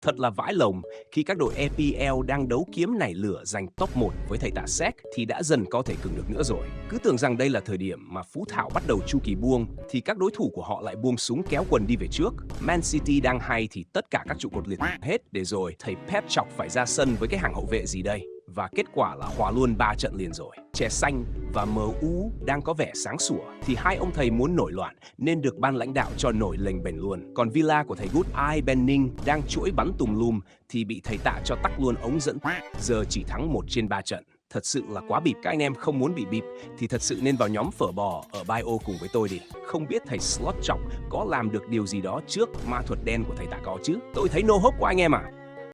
Thật là vãi lồng khi các đội EPL đang đấu kiếm nảy lửa giành top 1 với thầy tả Séc thì đã dần có thể cứng được nữa rồi. Cứ tưởng rằng đây là thời điểm mà Phú Thảo bắt đầu chu kỳ buông thì các đối thủ của họ lại buông súng kéo quần đi về trước. Man City đang hay thì tất cả các trụ cột liệt hết để rồi thầy Pep chọc phải ra sân với cái hàng hậu vệ gì đây. Và kết quả là hòa luôn 3 trận liền rồi. Chè xanh và MU đang có vẻ sáng sủa thì hai ông thầy muốn nổi loạn nên được ban lãnh đạo cho nổi lềnh bềnh luôn. Còn Villa của thầy Good Eye Benning đang chuỗi bắn tùm lum thì bị thầy Tạ cho tắc luôn ống dẫn. Giờ chỉ thắng 1 trên 3 trận. Thật sự là quá bịp. Các anh em không muốn bị bịp thì thật sự nên vào nhóm phở bò ở bio cùng với tôi đi. Không biết thầy Slot Chọc có làm được điều gì đó trước ma thuật đen của thầy Tạ có chứ? Tôi thấy no hope của anh em à.